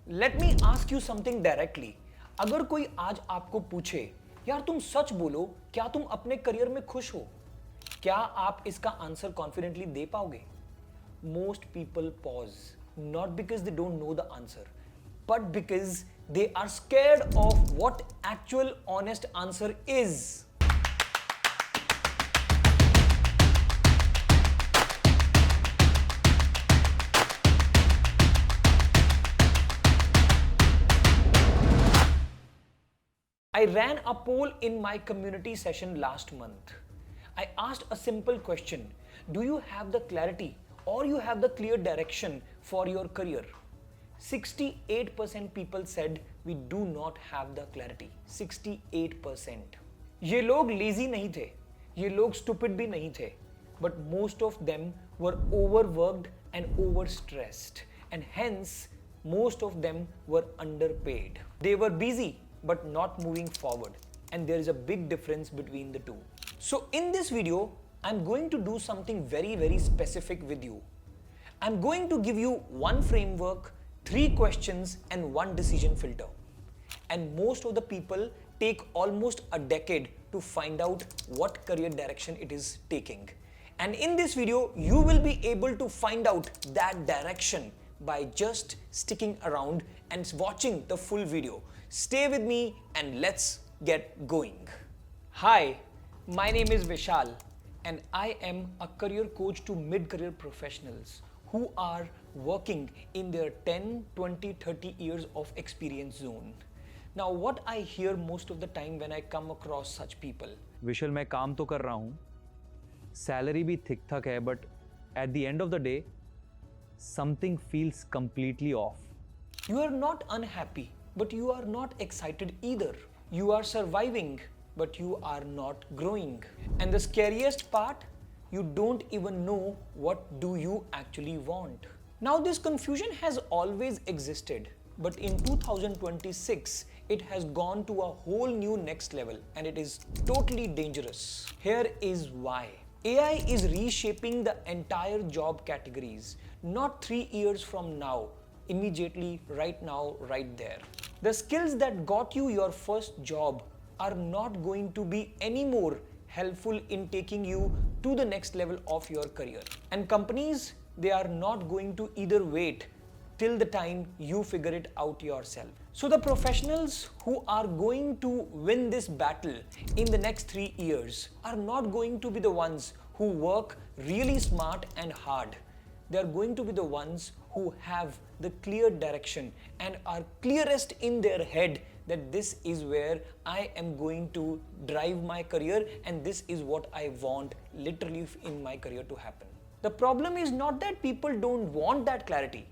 Let me ask you something directly. अगर कोई आज आपको पूछे, यार तुम सच बोलो, क्या तुम अपने करियर में खुश हो? क्या आप इसका आंसर कॉन्फिडेंटली दे पाओगे? Most people pause, not because they don't know the answer, but because they are scared of what actual honest answer is. I ran a poll in my community session last month. I asked a simple question. Do you have the clarity or you have the clear direction for your career? 68% people said we do not have the clarity. 68%. ये लोग lazy नहीं थे, ये लोग stupid भी नहीं थे, but most of them were overworked and overstressed, and hence most of them were underpaid. They were busy but not moving forward, and there is a big difference between the two. So in this video, I'm going to do something very specific with you. I'm going to give you one framework, 3 questions and 1 decision filter. And most of the people take almost a decade to find out what career direction it is taking. And in this video, you will be able to find out that direction by just sticking around and watching the full video. Stay with me and let's get going. Hi, my name is Vishal and I am a career coach to mid-career professionals who are working in their 10, 20, 30 years of experience zone. Now what I hear most of the time when I come across such people. We shall मैं काम तो कर रहा हूँ, salary भी ठीक ठाक है, but at the end of the day, something feels completely off. You are not unhappy, but you are not excited either. You are surviving, but you are not growing. And the scariest part, you don't even know what do you actually want. Now this confusion has always existed, but in 2026, it has gone to a whole new next level and it is totally dangerous. Here is why. AI is reshaping the entire job categories, not 3 years from now, immediately, right now, right there. The skills that got you your first job are not going to be any more helpful in taking you to the next level of your career. And companies, they are not going to either wait till the time you figure it out yourself. So the professionals who are going to win this battle in the next 3 years are not going to be the ones who work really smart and hard. They are going to be the ones who have the clear direction and are clearest in their head that this is where I am going to drive my career and this is what I want literally in my career to happen. The problem is not that people don't want that clarity.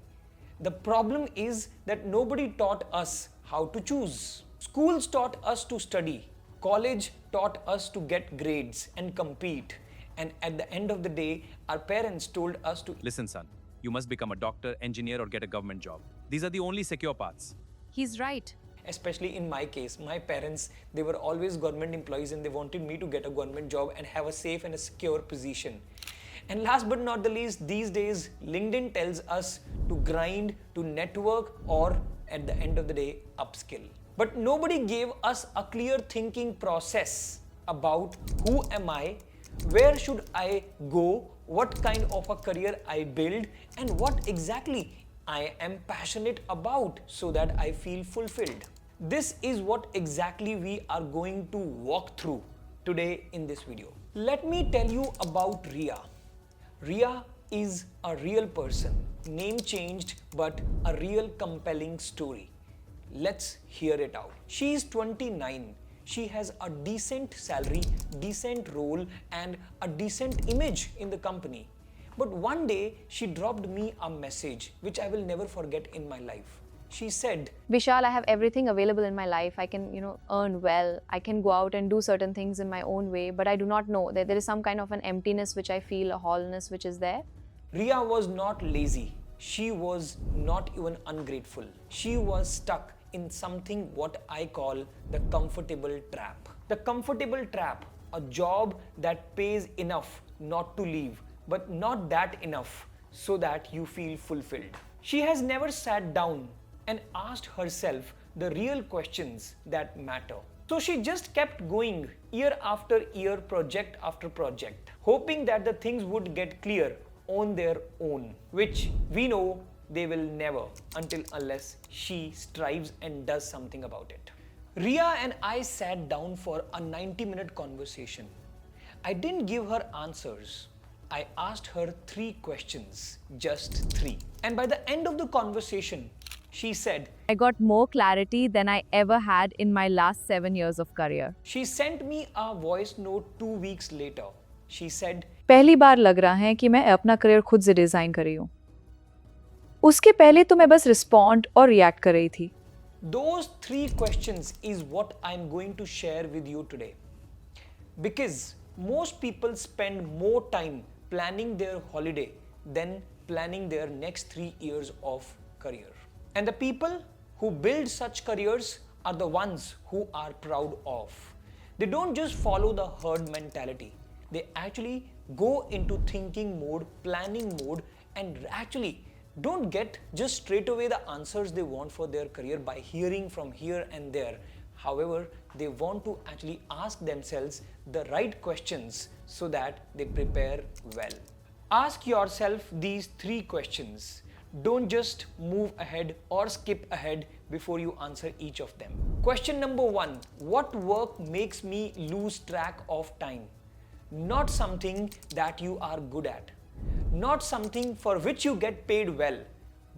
The problem is that nobody taught us how to choose. Schools taught us to study. College taught us to get grades and compete. And at the end of the day, our parents told us to Listen, son, you must become a doctor, engineer, or get a government job. These are the only secure paths. He's right. Especially in my case, my parents, they were always government employees and they wanted me to get a government job and have a safe and a secure position. And last but not the least, these days, LinkedIn tells us to grind, to network, or at the end of the day, upskill. But nobody gave us a clear thinking process about who am I, where should I go, what kind of a career I build, and what exactly I am passionate about so that I feel fulfilled. This is what exactly we are going to walk through today in this video. Let me tell you about Riya. Riya is a real person, name changed, but a real compelling story. Let's hear it out. She is 29. She has a decent salary, decent role, and a decent image in the company. But one day, she dropped me a message which I will never forget in my life. She said, Vishal, I have everything available in my life. I can, earn well. I can go out and do certain things in my own way, but I do not know that there is some kind of an emptiness which I feel, a hollowness which is there. Riya was not lazy. She was not even ungrateful. She was stuck in something what I call the comfortable trap. The comfortable trap, a job that pays enough not to leave, but not that enough so that you feel fulfilled. She has never sat down and asked herself the real questions that matter. So she just kept going year after year, project after project, hoping that the things would get clear on their own, which we know they will never until unless she strives and does something about it. Riya and I sat down for a 90-minute conversation. I didn't give her answers. I asked her 3 questions, just 3. And by the end of the conversation, she said, I got more clarity than I ever had in my last 7 years of career. she sent me a voice note 2 weeks later. She said, पहली बार लग रहा है कि मैं अपना career खुद से design कर रही हूँ। उसके पहले तो मैं बस रिस्पॉन्ड और रिएक्ट कर रही थी। those 3 questions is what I'm going to share with you today. Because most people spend more time planning their holiday than planning their next 3 years of career. And the people who build such careers are the ones who are proud of. They don't just follow the herd mentality. They actually go into thinking mode, planning mode, and actually don't get just straight away the answers they want for their career by hearing from here and there. However, they want to actually ask themselves the right questions so that they prepare well. Ask yourself these 3 questions. Don't just move ahead or skip ahead before you answer each of them. Question number 1. What work makes me lose track of time? Not something that you are good at. Not something for which you get paid well.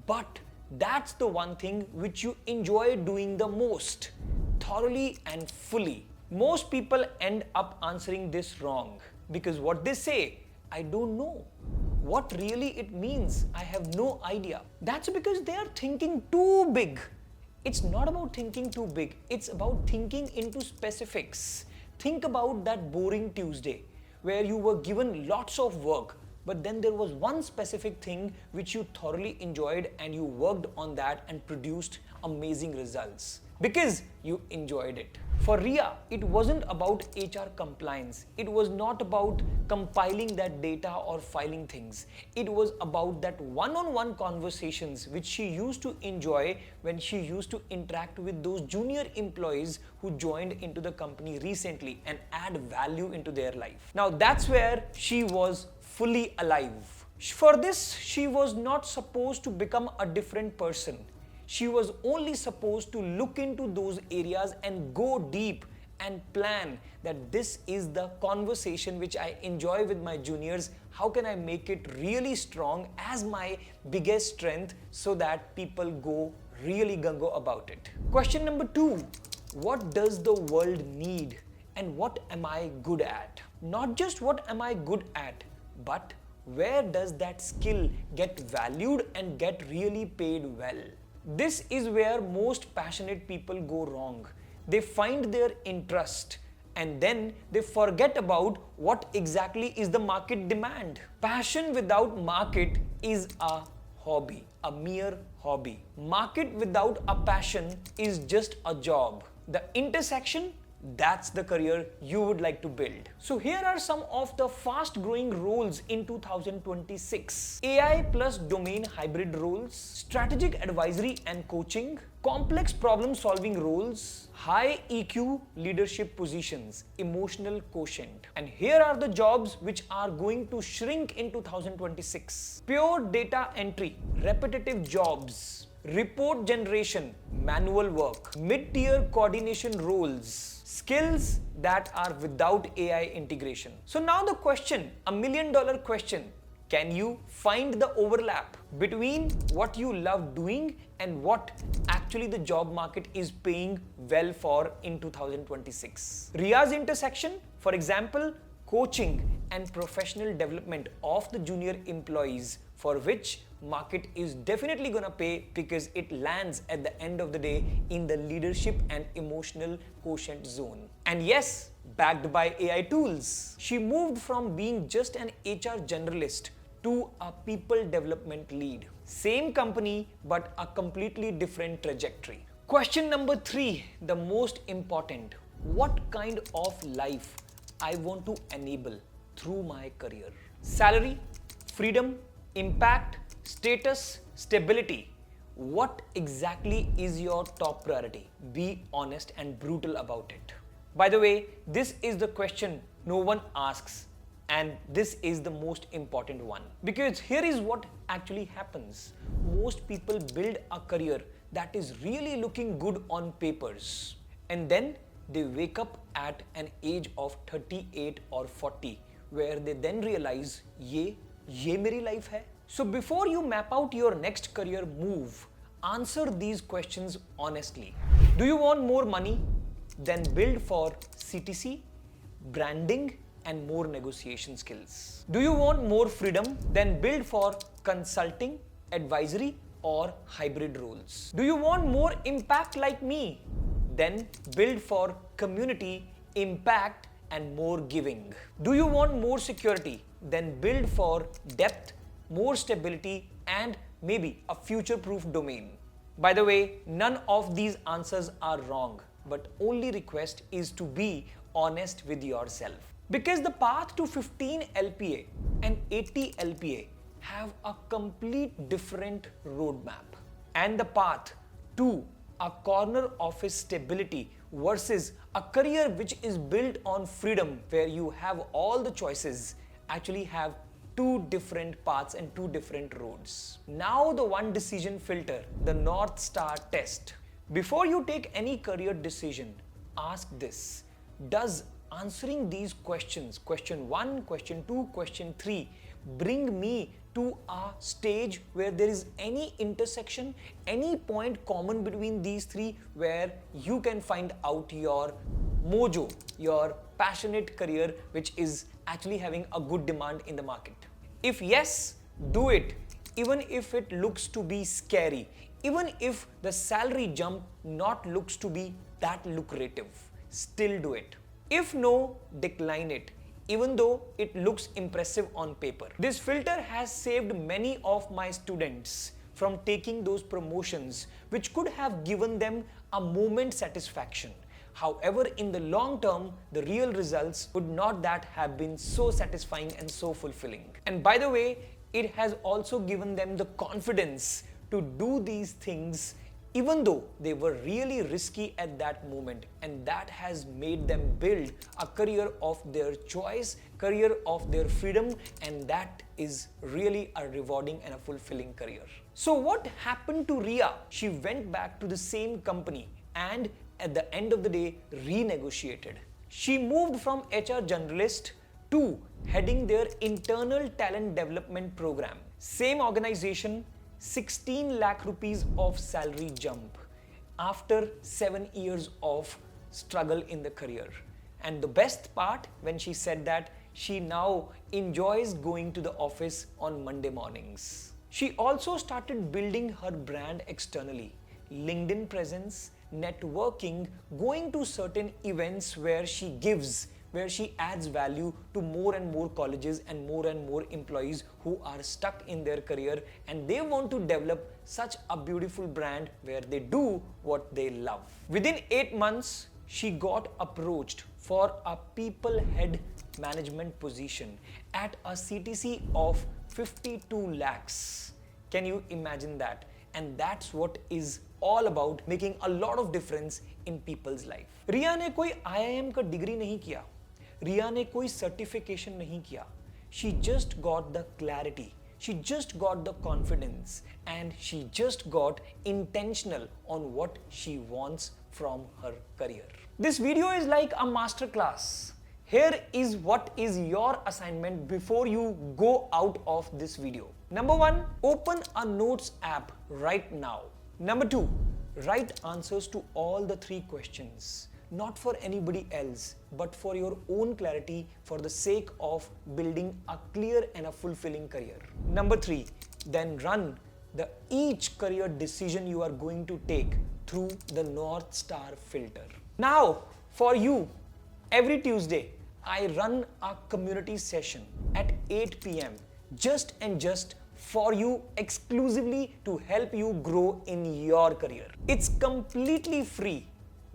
But that's the one thing which you enjoy doing the most, thoroughly and fully. Most people end up answering this wrong because what they say, I don't know. What really it means, I have no idea. That's because they are thinking too big. It's not about thinking too big, it's about thinking into specifics. Think about that boring Tuesday where you were given lots of work, but then there was one specific thing which you thoroughly enjoyed and you worked on that and produced amazing results because you enjoyed it. For Riya, it wasn't about HR compliance. It was not about compiling that data or filing things. It was about that one-on-one conversations which she used to enjoy when she used to interact with those junior employees who joined into the company recently and add value into their life. Now that's where she was fully alive. For this, she was not supposed to become a different person. She was only supposed to look into those areas and go deep and plan that this is the conversation which I enjoy with my juniors. How can I make it really strong as my biggest strength so that people go really gung-ho about it? Question number 2. What does the world need and what am I good at? Not just what am I good at, but where does that skill get valued and get really paid well? This is where most passionate people go wrong. They find their interest and then they forget about what exactly is the market demand. Passion without market is a hobby, a mere hobby. Market without a passion is just a job. The intersection, that's the career you would like to build. So here are some of the fast growing roles in 2026. AI plus domain hybrid roles, strategic advisory and coaching, complex problem solving roles, high EQ leadership positions, emotional quotient. And here are the jobs which are going to shrink in 2026. Pure data entry, repetitive jobs, report generation, manual work, mid-tier coordination roles, skills that are without AI integration. So now the question, $1 million question, can you find the overlap between what you love doing and what actually the job market is paying well for in 2026? Riya's intersection, for example, coaching and professional development of the junior employees, for which market is definitely gonna pay because it lands at the end of the day in the leadership and emotional quotient zone. And yes, backed by AI tools. She moved from being just an HR generalist to a people development lead. Same company, but a completely different trajectory. Question number 3, the most important. What kind of life I want to enable through my career? Salary, freedom, impact, status, stability. what exactly is your top priority? Be honest and brutal about it. By the way, this is the question no one asks, and this is the most important one. Because here is what actually happens. Most people build a career that is really looking good on papers, and then they wake up at an age of 38 or 40 where they then realize ये मेरी life है. So before you map out your next career move, answer these questions honestly. Do you want more money? Then build for CTC, branding, and more negotiation skills. Do you want more freedom? Then build for consulting, advisory, or hybrid roles. Do you want more impact like me? Then build for community, impact, and more giving. Do you want more security? Then build for depth, more stability, and maybe a future-proof domain. By the way, none of these answers are wrong, but only request is to be honest with yourself. Because the path to 15 LPA and 80 LPA have a complete different roadmap. And the path to a corner office stability versus a career which is built on freedom where you have all the choices actually have two different paths and two different roads. Now the one decision filter, the North Star test. Before you take any career decision, ask this. Does answering these questions, question 1, question 2, question 3, bring me to a stage where there is any intersection, any point common between these three where you can find out your mojo, your passionate career which is actually having a good demand in the market? If yes, do it, even if it looks to be scary, even if the salary jump not looks to be that lucrative, still do it. If no, decline it, even though it looks impressive on paper. This filter has saved many of my students from taking those promotions which could have given them a moment satisfaction. However, in the long term, the real results would not that have been so satisfying and so fulfilling. And by the way, it has also given them the confidence to do these things even though they were really risky at that moment, and that has made them build a career of their choice, career of their freedom, and that is really a rewarding and a fulfilling career. So what happened to Riya? She went back to the same company and at the end of the day renegotiated. She moved from HR generalist to heading their internal talent development program. Same organization, 16 lakh rupees of salary jump after 7 years of struggle in the career. And the best part, when she said that she now enjoys going to the office on Monday mornings. She also started building her brand externally, LinkedIn presence, networking, going to certain events where she gives, where she adds value to more and more colleges and more employees who are stuck in their career and they want to develop such a beautiful brand where they do what they love. Within 8 months, she got approached for a people head management position at a CTC of 52 lakhs. Can you imagine that? And that's what is all about making a lot of difference in people's life. रिया ने कोई IIM का degree नहीं किया, रिया ने कोई certification नहीं किया. She just got the clarity, she just got the confidence, and she just got intentional on what she wants from her career. This video is like a master class. Here is what is your assignment before you go out of this video. Number 1, open a notes app right now. Number 2, write answers to all the 3 questions. Not for anybody else, but for your own clarity, for the sake of building a clear and a fulfilling career. Number 3, then run each career decision you are going to take through the North Star filter. Now, for you, every Tuesday, I run a community session at 8 p.m. just for you, exclusively to help you grow in your career. It's completely free.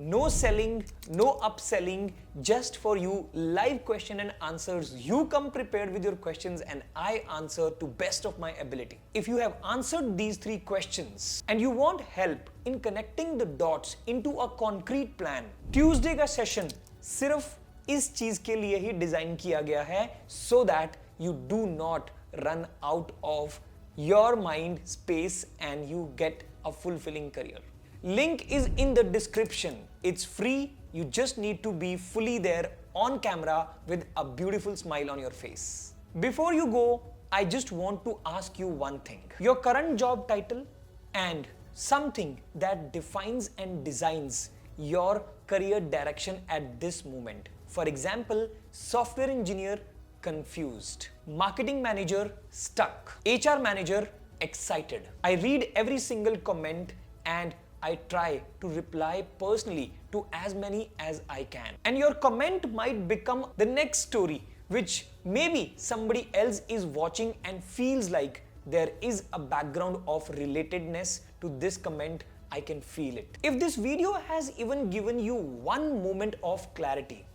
No selling, no upselling, just for you, live question and answers. You come prepared with your questions and I answer to best of my ability. If you have answered these 3 questions and you want help in connecting the dots into a concrete plan, Tuesday का session सिर्फ इस चीज के लिए ही design किया गया है, so that you do not run out of your mind space and you get a fulfilling career. Link is in the description. It's free. You just need to be fully there on camera with a beautiful smile on your face. Before you go, I just want to ask you one thing. Your current job title and something that defines and designs your career direction at this moment. For example, software engineer, confused. Marketing manager, stuck. HR manager, excited. I read every single comment and I try to reply personally to as many as I can. And your comment might become the next story, which maybe somebody else is watching and feels like there is a background of relatedness to this comment. I can feel it. If this video has even given you one moment of clarity,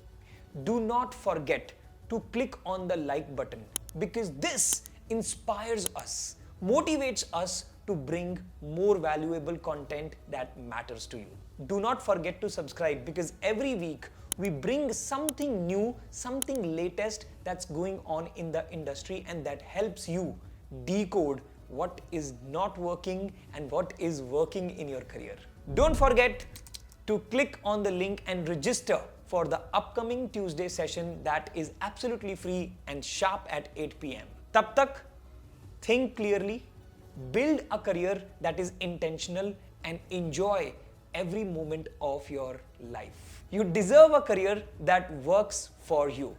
do not forget to click on the like button, because this inspires us, motivates us to bring more valuable content that matters to you. Do not forget to subscribe, because every week we bring something new, something latest that's going on in the industry and that helps you decode what is not working and what is working in your career. Don't forget to click on the link and register for the upcoming Tuesday session that is absolutely free and sharp at 8 p.m. Tab tak, think clearly, build a career that is intentional and enjoy every moment of your life. You deserve a career that works for you.